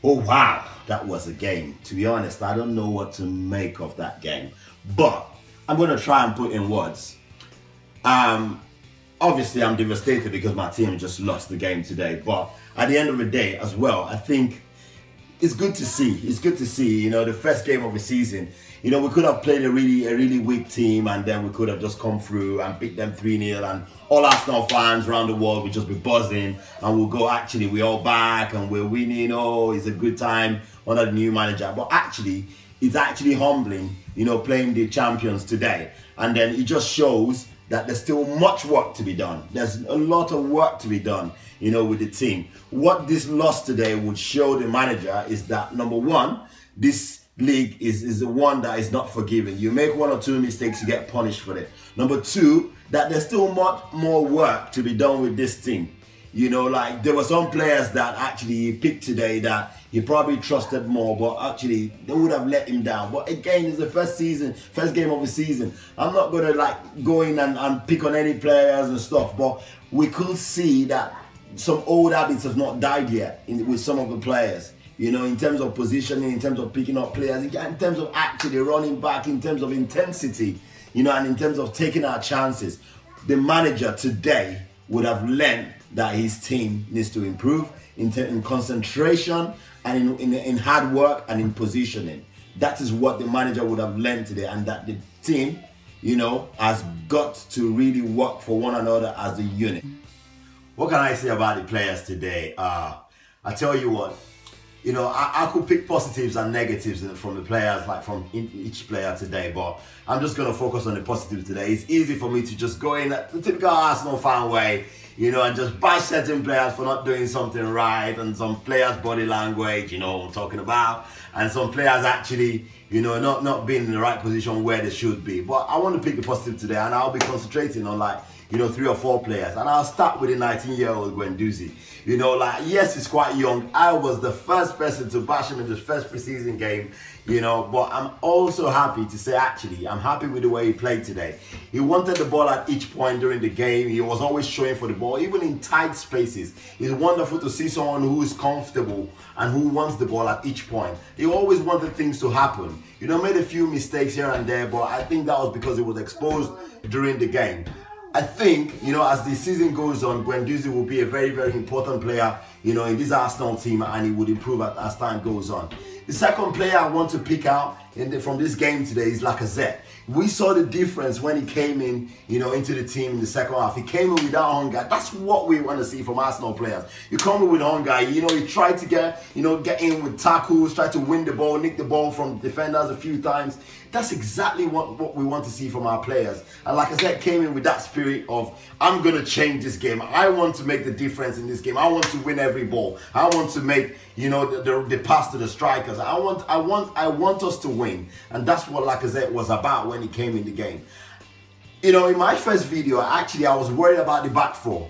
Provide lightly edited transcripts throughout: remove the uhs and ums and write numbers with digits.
Oh wow, that was a game. To be honest, I don't know what to make of that game, but I'm gonna try and put in words. Um, Obviously, I'm devastated because my team just lost the game today. But at the end of the day, as well, I think it's good to see. It's good to see. The first game of the season. We could have played a really weak team, and then we could have just come through and beat them 3-0, and all Arsenal fans around the world would just be buzzing, and we'll go, actually, we're all back and we're winning. Oh, it's a good time under the new manager. But actually, it's actually humbling, playing the champions today, and then it just shows that there's still much work to be done. There's a lot of work to be done, with the team. What this loss today would show the manager is that, number one, this league is the one that is not forgiving. You make one or two mistakes, you get punished for it. Number two, that there's still much more work to be done with this team. Like there were some players that actually he picked today that he probably trusted more, but actually they would have let him down. But again, it's the first game of the season. I'm not gonna go in and pick on any players and stuff, but we could see that some old habits have not died yet with some of the players. In terms of positioning, in terms of picking up players, in terms of actually running back, in terms of intensity, and in terms of taking our chances. The manager today would have learned that his team needs to improve in concentration and in hard work and in positioning. That is what the manager would have learned today, and that the team, has got to really work for one another as a unit. What can I say about the players today? I tell you what, I could pick positives and negatives from the players, from each player today, but I'm just going to focus on the positives today. It's easy for me to just go in the typical Arsenal fan way, and just bash certain players for not doing something right, and some players' body language, what I'm talking about, and some players actually, not being in the right position where they should be. But I want to pick the positive today, and I'll be concentrating on 3 or 4 players. And I'll start with the 19-year-old Guendouzi. Yes, he's quite young. I was the first person to bash him in the first preseason game, but I'm also happy to say, actually, I'm happy with the way he played today. He wanted the ball at each point during the game. He was always showing for the ball, even in tight spaces. It's wonderful to see someone who is comfortable and who wants the ball at each point. He always wanted things to happen. Made a few mistakes here and there, but I think that was because he was exposed during the game. I think, as the season goes on, Guendouzi will be a very, very important player, in this Arsenal team, and he would improve as time goes on. The second player I want to pick out from this game today is Lacazette. We saw the difference when he came in, into the team in the second half. He came in without hunger. That's what we want to see from Arsenal players. You come in with hunger. He tried to get in with tackles, try to win the ball, nick the ball from defenders a few times. That's exactly what we want to see from our players. And like I said, came in with that spirit of, I'm going to change this game. I want to make the difference in this game. I want to win every ball. I want to make, the pass to the strikers. I want us to win. And that's what Lacazette was about when he came in the game. In my first video, actually, I was worried about the back four.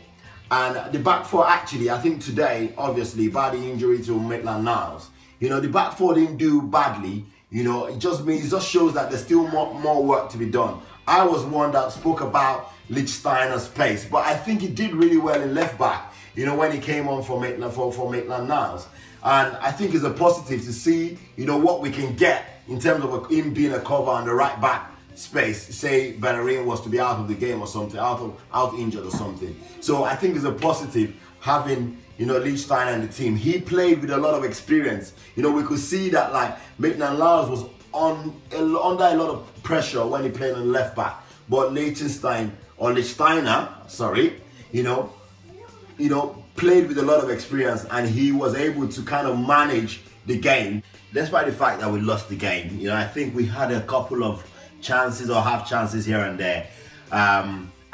And the back four, actually, I think today, obviously, by the injury to Maitland-Niles, the back four didn't do badly. It just shows that there's still more work to be done. I was one that spoke about Lichtsteiner's pace, but I think he did really well in left back, when he came on for Maitland-Niles. And I think it's a positive to see, what we can get in terms of him being a cover on the right back space. Say Bellerin was to be out of the game or something, out injured or something. So I think it's a positive having Lichtsteiner and the team. He played with a lot of experience. We could see that Maitland-Niles was under a lot of pressure when he played on left back. But Lichtsteiner, played with a lot of experience, and he was able to kind of manage the game. Despite the fact that we lost the game, I think we had a couple of chances or half chances here and there.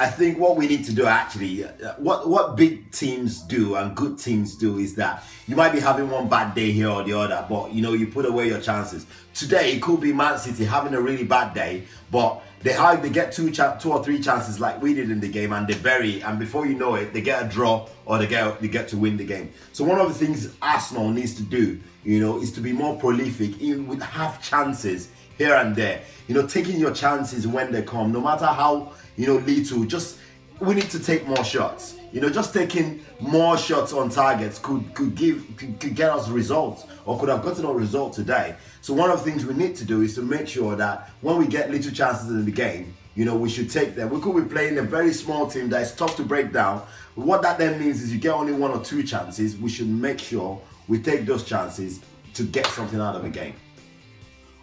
I think what we need to do, actually, what big teams do and good teams do is that you might be having one bad day here or the other, but you put away your chances. Today it could be Man City having a really bad day, but they get two or three chances like we did in the game, and they bury, and before you know it, they get a draw or they get to win the game. So one of the things Arsenal needs to do, is to be more prolific, even with half chances here and there. Taking your chances when they come, no matter how little, just we need to take more shots. You know, just taking more shots on targets could get us results, or could have gotten a result today. So one of the things we need to do is to make sure that when we get little chances in the game, you know, we should take them. We could be playing a very small team that is tough to break down. What that then means is you get only 1 or 2 chances. We should make sure we take those chances to get something out of the game.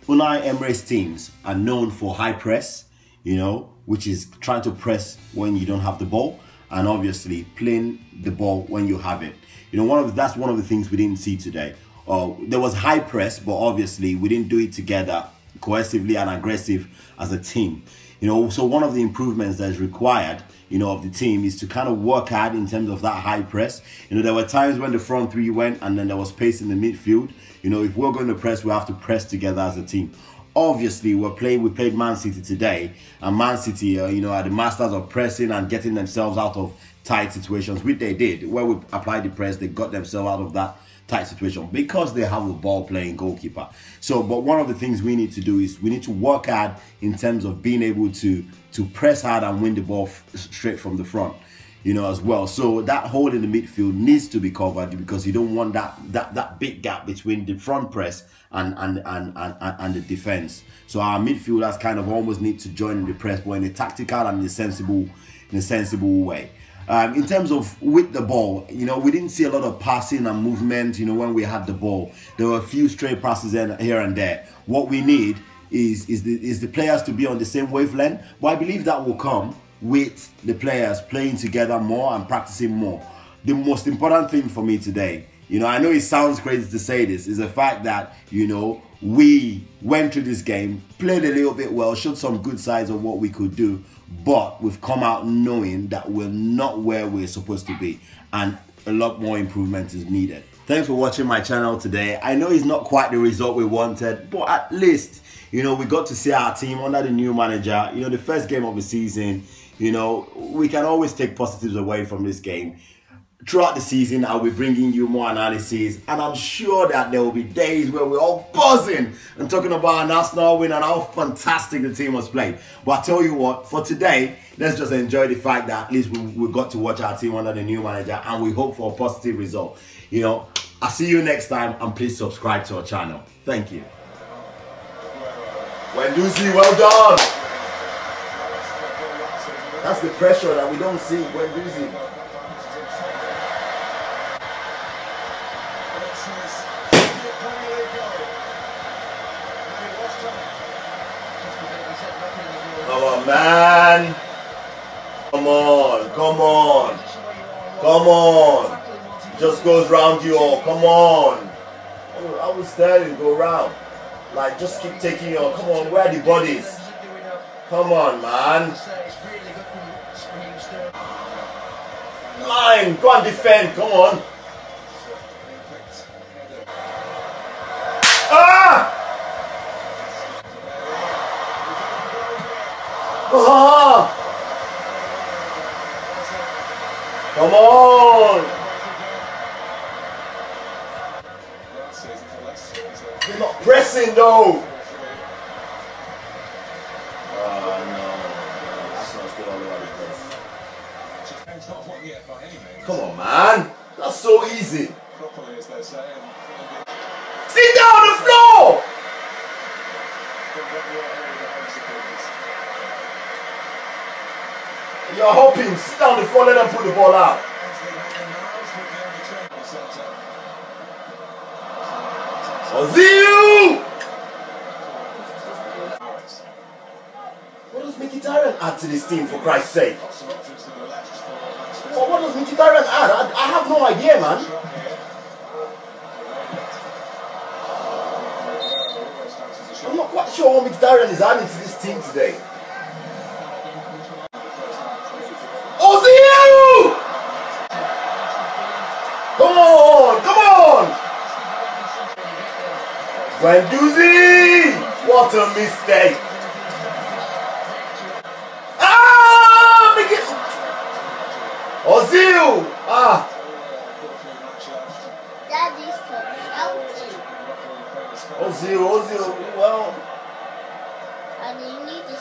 Unai Emery's teams are known for high press, you know, which is trying to press when you don't have the ball, and obviously playing the ball when you have it. You know, that's one of the things we didn't see today. There was high press, but obviously we didn't do it together, cohesively and aggressive as a team. You know, so one of the improvements that is required, you know, of the team is to kind of work hard in terms of that high press. You know, there were times when the front three went and then there was space in the midfield. You know, if we're going to press, we have to press together as a team. Obviously, we played Man City today, and Man City, you know, are the masters of pressing and getting themselves out of tight situations, which they did. Where we applied the press, they got themselves out of that tight situation because they have a ball-playing goalkeeper. So, but one of the things we need to do is we need to work hard in terms of being able to press hard and win the ball straight from the front, you know, as well. So that hole in the midfield needs to be covered, because you don't want that big gap between the front press and the defense. So our midfielders kind of almost need to join in the press, but in a tactical and in a sensible way. In terms of with the ball, you know, we didn't see a lot of passing and movement, you know, when we had the ball. There were a few stray passes here and there. What we need is the players to be on the same wavelength, but I believe that will come with the players playing together more and practicing more. The most important thing for me today, you know, I know it sounds crazy to say this, is the fact that, you know, we went through this game, played a little bit well, showed some good sides of what we could do, but we've come out knowing that we're not where we're supposed to be, and a lot more improvement is needed. Thanks for watching my channel today. I know it's not quite the result we wanted, but at least, you know, we got to see our team under the new manager. You know, the first game of the season, you know, we can always take positives away from this game. Throughout the season, I'll be bringing you more analysis, and I'm sure that there will be days where we're all buzzing and talking about an Arsenal win and how fantastic the team has played. But I tell you what, for today, let's just enjoy the fact that at least we got to watch our team under the new manager, and we hope for a positive result. You know, I'll see you next time, and please subscribe to our channel. Thank you. Guendouzi, well done. That's the pressure that we don't see. Guendouzi. Come on, man. Come on, come on. Come on. It just goes round you all. Come on. I was there to go round. Like, just keep taking your, come on, where are the bodies? Come on, man. Line, go and defend, come on. Ah! Ah! Come on! They're not pressing though! No. That's not still all over the place. Come on, man! That's so easy! Sit down on the floor! You're hoping, sit down on the floor, let them put the ball out. Ozil! What does Mkhitaryan add to this team, for Christ's sake? What does Mkhitaryan add? I have no idea, man. I'm not quite sure what Mkhitaryan is adding to this team today. Ozil! Come on, come on! Guendouzi! What a mistake! Ah! Make it! Ozil! Ah! Daddy's shouting. Ozil, well... And you need to